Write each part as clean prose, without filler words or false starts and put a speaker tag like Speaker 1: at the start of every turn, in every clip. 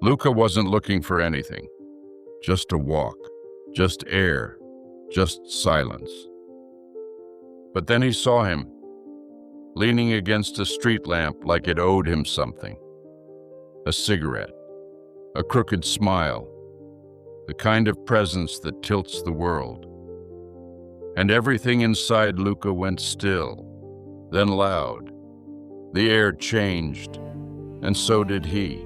Speaker 1: Luca wasn't looking for anything. Just a walk, just air, just silence. But then he saw him, leaning against a street lamp like it owed him something. A cigarette, a crooked smile, the kind of presence that tilts the world. And everything inside Luca went still, then loud. The air changed, and so did he.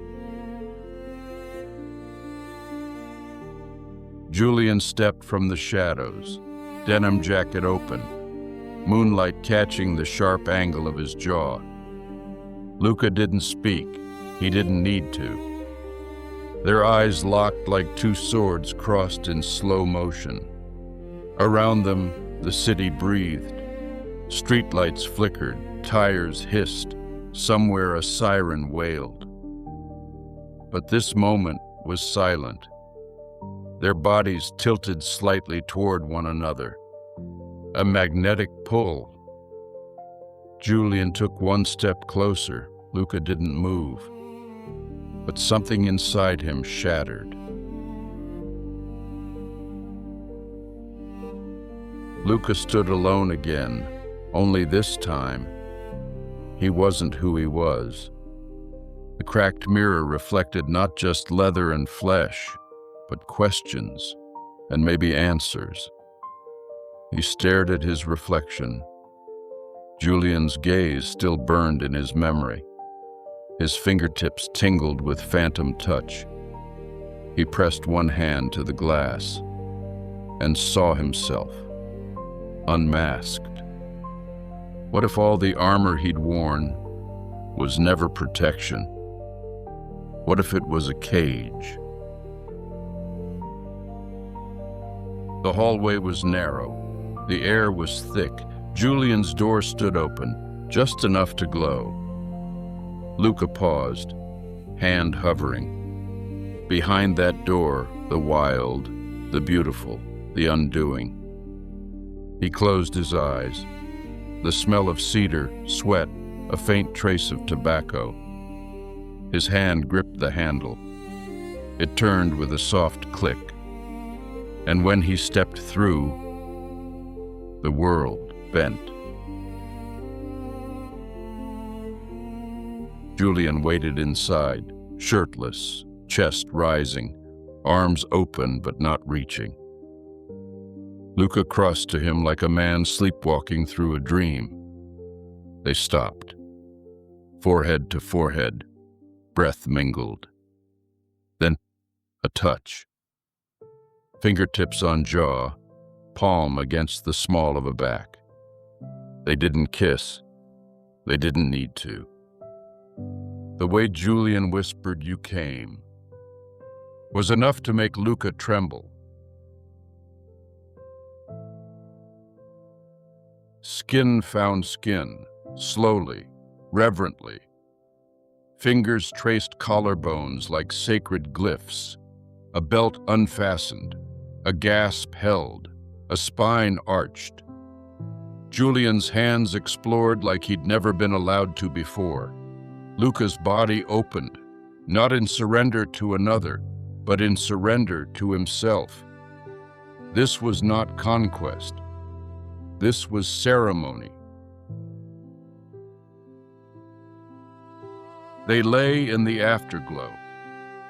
Speaker 1: Julien stepped from the shadows, denim jacket open, moonlight catching the sharp angle of his jaw. Luca didn't speak. He didn't need to. Their eyes locked like two swords crossed in slow motion. Around them, the city breathed. Streetlights flickered, tires hissed. Somewhere a siren wailed. But this moment was silent. Their bodies tilted slightly toward one another. A magnetic pull. Julien took one step closer. Luca didn't move. But something inside him shattered. Luca stood alone again, only this time, he wasn't who he was. The cracked mirror reflected not just leather and flesh, but questions, and maybe answers. He stared at his reflection. Julien's gaze still burned in his memory. His fingertips tingled with phantom touch. He pressed one hand to the glass and saw himself, unmasked. What if all the armor he'd worn was never protection? What if it was a cage? The hallway was narrow. The air was thick. Julien's door stood open, just enough to glow. Luca paused, hand hovering. Behind that door, the wild, the beautiful, the undoing. He closed his eyes. The smell of cedar, sweat, a faint trace of tobacco. His hand gripped the handle. It turned with a soft click. And when he stepped through, the world bent. Julien waited inside, shirtless, chest rising, arms open but not reaching. Luca crossed to him like a man sleepwalking through a dream. They stopped. Forehead to forehead, breath mingled. Then a touch. Fingertips on jaw, palm against the small of a back. They didn't kiss. They didn't need to. The way Julien whispered, "You came," was enough to make Luca tremble. Skin found skin, slowly, reverently. Fingers traced collarbones like sacred glyphs. A belt unfastened, a gasp held, a spine arched. Julien's hands explored like he'd never been allowed to before. Luca's body opened, not in surrender to another, but in surrender to himself. This was not conquest. This was ceremony. They lay in the afterglow,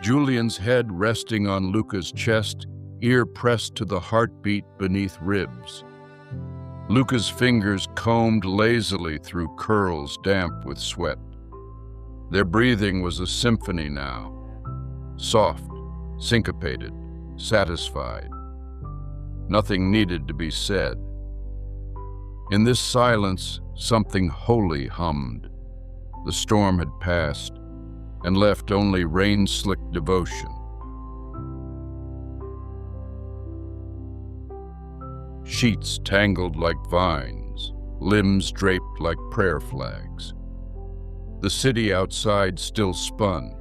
Speaker 1: Julien's head resting on Luca's chest, ear pressed to the heartbeat beneath ribs. Luca's fingers combed lazily through curls damp with sweat. Their breathing was a symphony now, soft, syncopated, satisfied. Nothing needed to be said. In this silence, something holy hummed. The storm had passed and left only rain-slicked devotion. Sheets tangled like vines, limbs draped like prayer flags. The city outside still spun,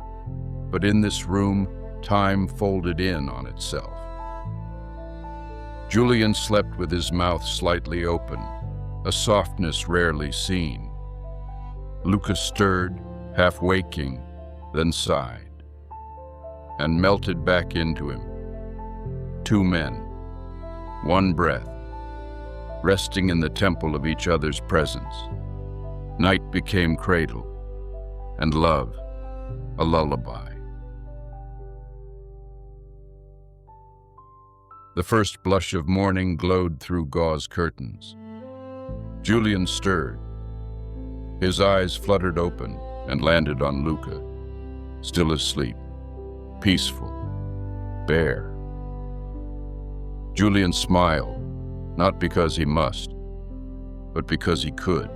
Speaker 1: but in this room, time folded in on itself. Julien slept with his mouth slightly open, a softness rarely seen. Luca stirred, half waking, then sighed. and melted back into him. Two men, one breath, resting in the temple of each other's presence. Night became cradle, and love a lullaby. The first blush of morning glowed through gauze curtains. Julien stirred. His eyes fluttered open and landed on Luca, still asleep, peaceful, bare. Julien smiled, not because he must, but because he could.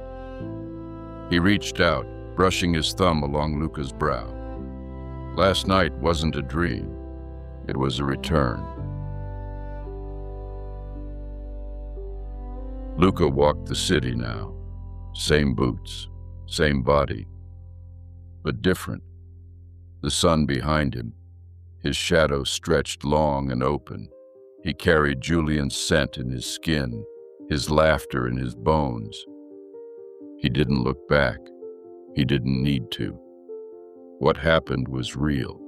Speaker 1: He reached out, brushing his thumb along Luca's brow. Last night wasn't a dream, it was a return. Luca walked the city now, same boots, same body, but different. The sun behind him, his shadow stretched long and open. He carried Julien's scent in his skin, his laughter in his bones. He didn't look back. He didn't need to. What happened was real.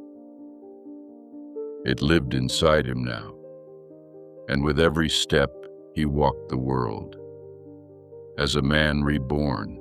Speaker 1: It lived inside him now, and with every step, he walked the world as a man reborn.